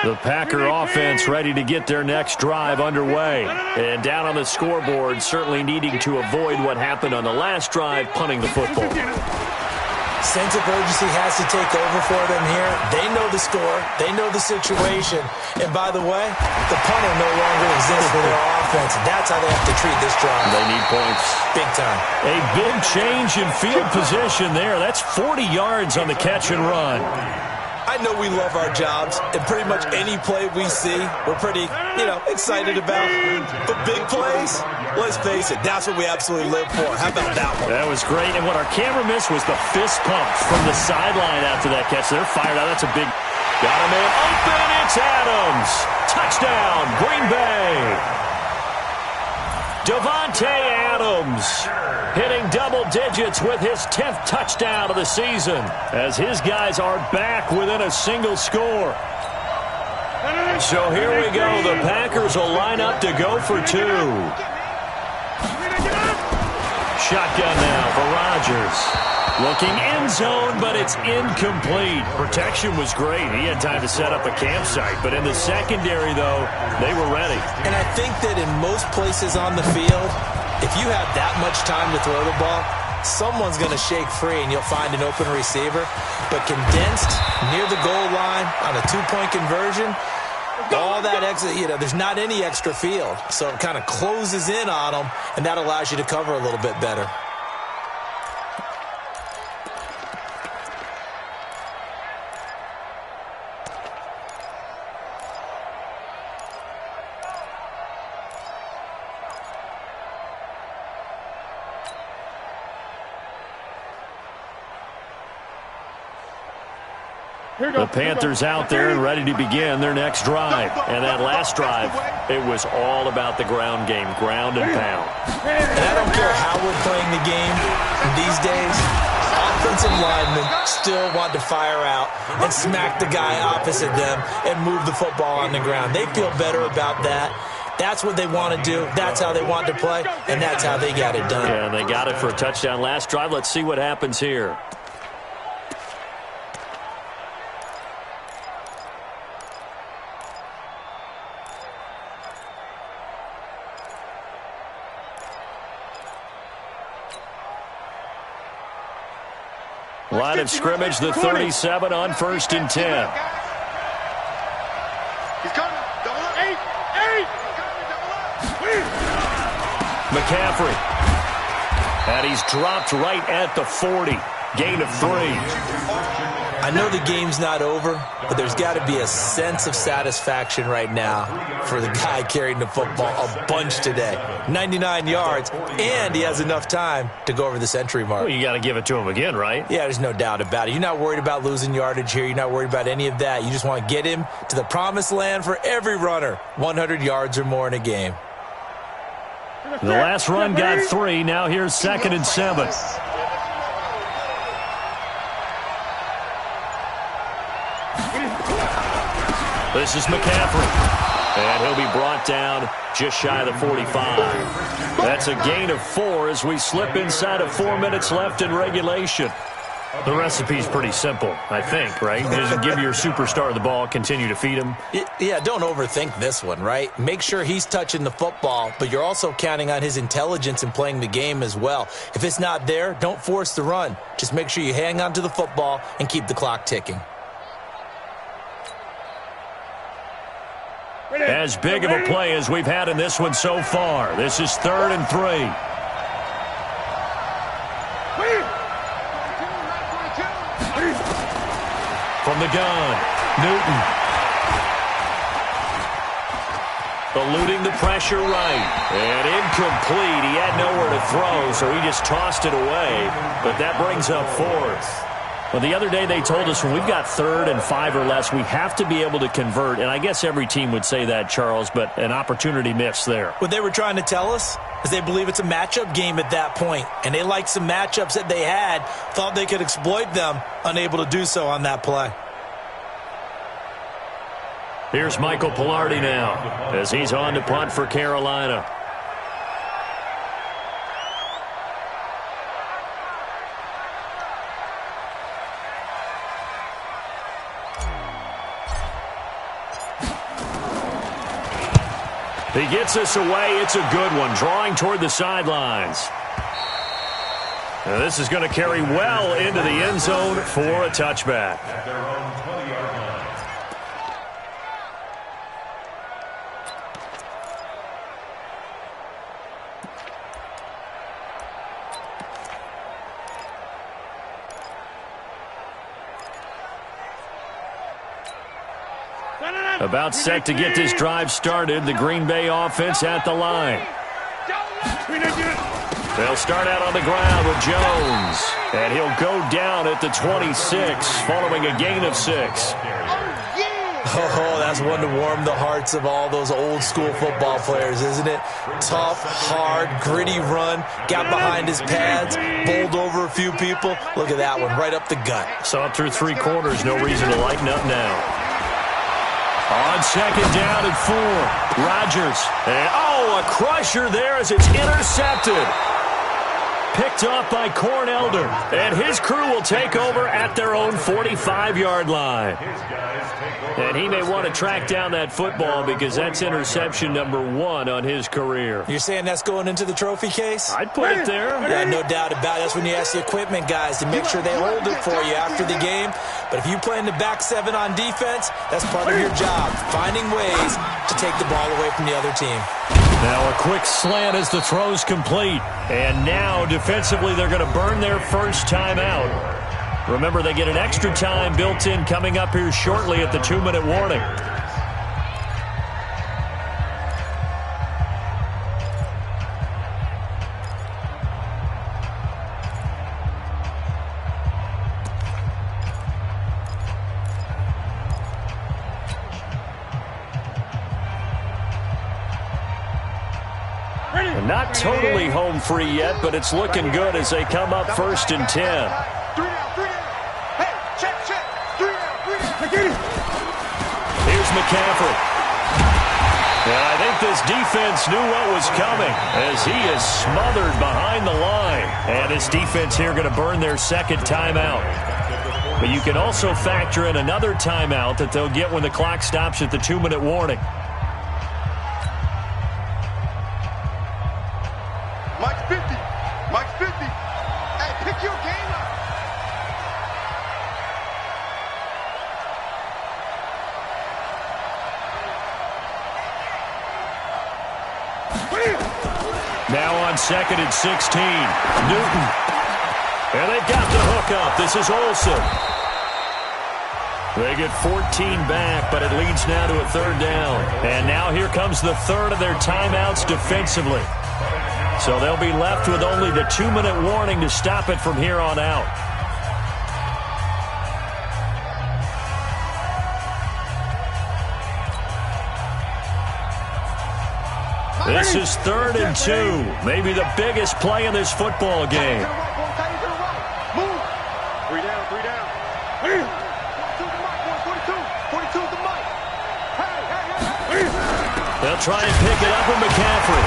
The Packer offense ready to get their next drive underway. And down on the scoreboard, certainly needing to avoid what happened on the last drive, punting the football. Sense of urgency has to take over for them here. They know the score. They know the situation. And by the way, the punter no longer exists for their offense. And that's how they have to treat this drive. They need points. Big time. A big change in field position there. That's 40 yards on the catch and run. I know we love our jobs, and pretty much any play we see, we're pretty, excited about. But big plays, let's face it, that's what we absolutely live for. How about that one? That was great, and what our camera missed was the fist pump from the sideline after that catch. They're fired out. That's a big... Got a man open. It's Adams. Touchdown, Green Bay. Davante Adams hitting double digits with his 10th touchdown of the season as his guys are back within a single score. So here we go. The Packers will line up to go for two. Shotgun now for Rodgers. Looking end zone, but it's incomplete. Protection was great. He had time to set up a campsite. But in the secondary, though, they were ready. And I think that in most places on the field, if you have that much time to throw the ball, someone's going to shake free and you'll find an open receiver. But condensed near the goal line on a two-point conversion, all that extra, there's not any extra field. So it kind of closes in on them, and that allows you to cover a little bit better. The Panthers out there and ready to begin their next drive. And that last drive, it was all about the ground game, ground and pound. And I don't care how we're playing the game these days, offensive linemen still want to fire out and smack the guy opposite them and move the football on the ground. They feel better about that. That's what they want to do. That's how they want to play, and that's how they got it done. Yeah, and they got it for a touchdown last drive. Let's see what happens here. Line of scrimmage, the 37 on 1st and 10. He's coming. Double up. 8. McCaffrey. And he's dropped right at the 40. Gain of 3. I know the game's not over, but there's got to be a sense of satisfaction right now for the guy carrying the football a bunch today. 99 yards, and he has enough time to go over the century mark. Well, you got to give it to him again, right? Yeah, there's no doubt about it. You're not worried about losing yardage here. You're not worried about any of that. You just want to get him to the promised land for every runner, 100 yards or more in a game. The last run got 3. Now here's 2nd and 7. This is McCaffrey. And he'll be brought down just shy of the 45. That's a gain of 4 as we slip inside of 4 minutes left in regulation. The recipe's pretty simple, I think, right? Just give your superstar the ball, continue to feed him. Yeah, don't overthink this one, right? Make sure he's touching the football, but you're also counting on his intelligence in playing the game as well. If it's not there, don't force the run. Just make sure you hang on to the football and keep the clock ticking. As big of a play as we've had in this one so far. This is 3rd and 3. From the gun, Newton. Eluding the pressure right. And incomplete. He had nowhere to throw, so he just tossed it away. But that brings up 4th. Well, the other day they told us when we've got 3rd and 5 or less, we have to be able to convert. And I guess every team would say that, Charles, but an opportunity missed there. What they were trying to tell us is they believe it's a matchup game at that point. And they liked some matchups that they had, thought they could exploit them, unable to do so on that play. Here's Michael Pilardi now as he's on to punt for Carolina. He gets us away. It's a good one, drawing toward the sidelines. Now this is going to carry well into the end zone for a touchback. At their own 20-yard line. About set to get this drive started. The Green Bay offense at the line. They'll start out on the ground with Jones. And he'll go down at the 26, following a gain of 6. Oh, that's one to warm the hearts of all those old school football players, isn't it? Tough, hard, gritty run, got behind his pads, bowled over a few people. Look at that one, right up the gut. Saw it through 3 quarters, no reason to lighten up now. On second down and 4, Rodgers. And, a crusher there as it's intercepted. Picked off by Corn Elder. And his crew will take over at their own 45-yard line. And he may want to track down that football because that's interception number 1 on his career. You're saying that's going into the trophy case? I'd put it there. Yeah, no doubt about it. That's when you ask the equipment guys to make sure they hold it for you after the game. But if you play in the back 7 on defense, that's part of your job, finding ways to take the ball away from the other team. Now a quick slant as the throw's complete. And now defensively they're going to burn their first timeout. Remember, they get an extra time built in coming up here shortly at the 2-minute warning. And not totally home free yet, but it's looking good as they come up 1st and 10. Here's McCaffrey. And I think this defense knew what was coming as he is smothered behind the line. And this defense here going to burn their second timeout. But you can also factor in another timeout that they'll get when the clock stops at the 2-minute warning. Mike's 50. Mike's 50. Hey, pick your game up. Now on second and 16, Newton. And they've got the hook up. This is Olsen. They get 14 back, but it leads now to a 3rd down. And now here comes the 3rd of their timeouts defensively. So they'll be left with only the 2-minute warning to stop it from here on out. This is 3rd and 2. Maybe the biggest play in this football game. Move. 3 down, 3 down. 42 the mic, 42 the mic. Hey. They'll try and pick it up with McCaffrey.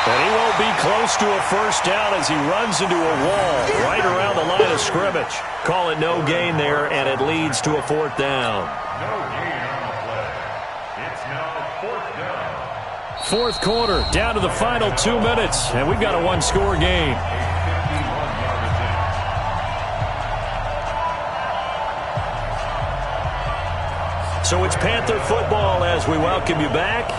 And he won't be close to a 1st down as he runs into a wall right around the line of scrimmage. Call it no gain there, and it leads to a 4th down. No gain on the play. It's now 4th down. 4th quarter, down to the final 2 minutes, and we've got a 1-score game. So it's Panther football as we welcome you back.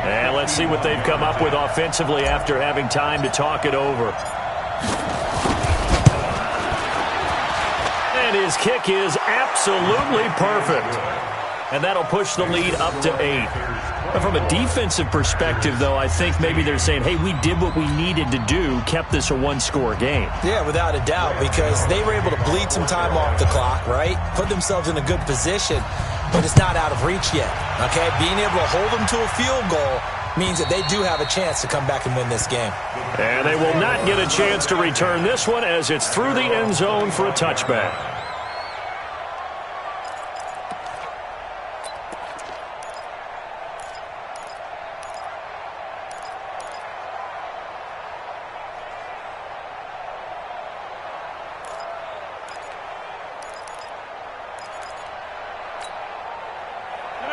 And let's see what they've come up with offensively after having time to talk it over. And his kick is absolutely perfect. And that'll push the lead up to 8. But from a defensive perspective, though, I think maybe they're saying, hey, we did what we needed to do, kept this a 1-score game. Yeah, without a doubt, because they were able to bleed some time off the clock, right? Put themselves in a good position, but it's not out of reach yet, okay? Being able to hold them to a field goal means that they do have a chance to come back and win this game. And they will not get a chance to return this one as it's through the end zone for a touchback.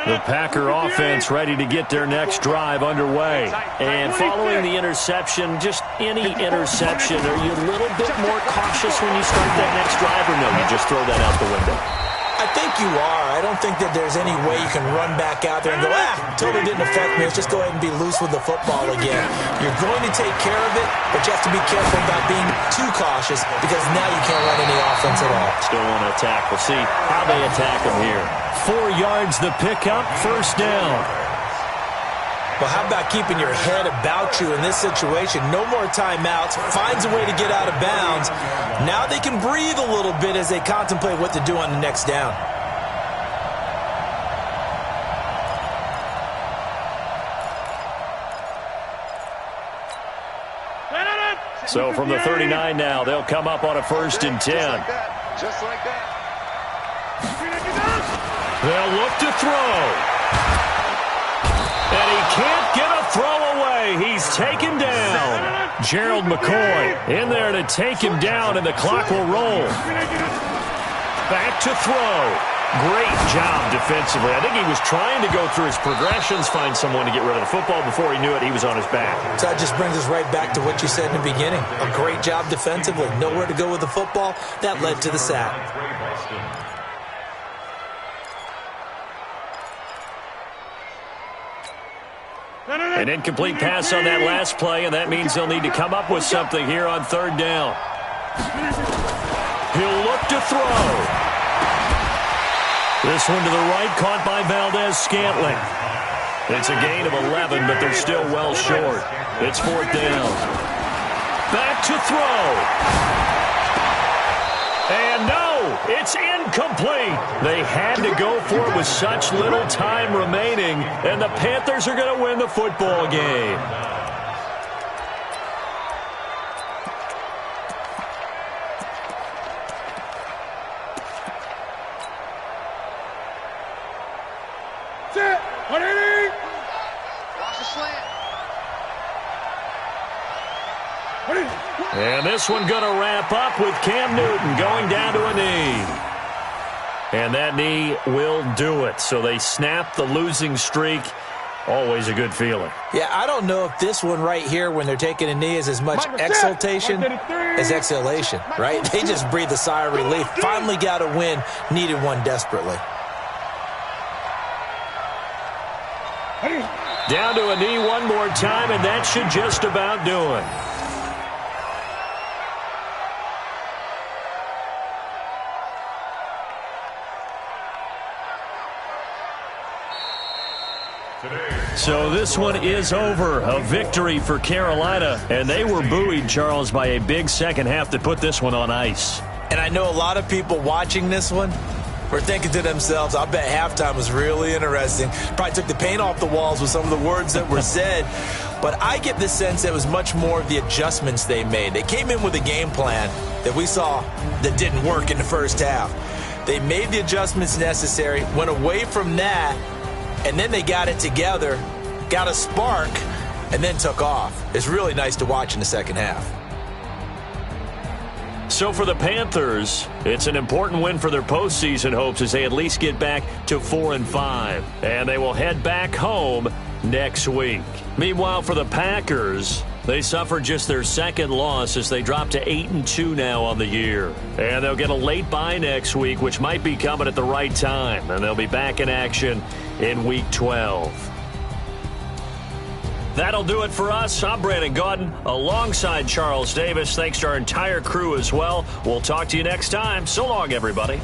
The Packer offense ready to get their next drive underway. And following the interception, just any interception, are you a little bit more cautious when you start that next drive, or no, you just throw that out the window? I think you are. I don't think that there's any way you can run back out there and go, totally didn't affect me. Let's just go ahead and be loose with the football again. You're going to take care of it, but you have to be careful about being too cautious because now you can't run any offense at all. Still want to attack. We'll see how they attack them here. 4 yards the pickup, 1st down. Well, how about keeping your head about you in this situation? No more timeouts. Finds a way to get out of bounds. Now they can breathe a little bit as they contemplate what to do on the next down. So from the 39 now, they'll come up on a 1st and 10. Just like that. They'll look to throw. And he can't get a throw away. He's taken down. Gerald McCoy in there to take him down, and the clock will roll. Back to throw. Great job defensively. I think he was trying to go through his progressions, find someone to get rid of the football. Before he knew it, he was on his back. So that just brings us right back to what you said in the beginning. A great job defensively. Nowhere to go with the football. That led to the sack. An incomplete pass on that last play, and that means they'll need to come up with something here on third down. He'll look to throw. This one to the right, caught by Valdez-Scantling. It's a gain of 11, but they're still well short. It's fourth down. Back to throw. And no, it's incomplete. They had to go for it with such little time remaining, and the Panthers are going to win the football game. And this one going to wrap up with Cam Newton going down to a knee. And that knee will do it. So they snap the losing streak. Always a good feeling. Yeah, I don't know if this one right here, when they're taking a knee, is as much exultation as exhalation, right? They just breathe a sigh of relief. Finally got a win. Needed one desperately. Down to a knee one more time, and that should just about do it. So this one is over. A victory for Carolina. And they were buoyed, Charles, by a big second half that put this one on ice. And I know a lot of people watching this one were thinking to themselves, I bet halftime was really interesting. Probably took the paint off the walls with some of the words that were said. But I get the sense that it was much more of the adjustments they made. They came in with a game plan that we saw that didn't work in the first half. They made the adjustments necessary, went away from that, and then they got it together, got a spark, and then took off. It's really nice to watch in the second half. So for the Panthers, it's an important win for their postseason hopes as they at least get back to 4-5. And they will head back home next week. Meanwhile, for the Packers, they suffered just their second loss as they drop to 8-2 now on the year. And they'll get a late bye next week, which might be coming at the right time. And they'll be back in action in Week 12. That'll do it for us. I'm Brandon Gaudin alongside Charles Davis. Thanks to our entire crew as well. We'll talk to you next time. So long, everybody.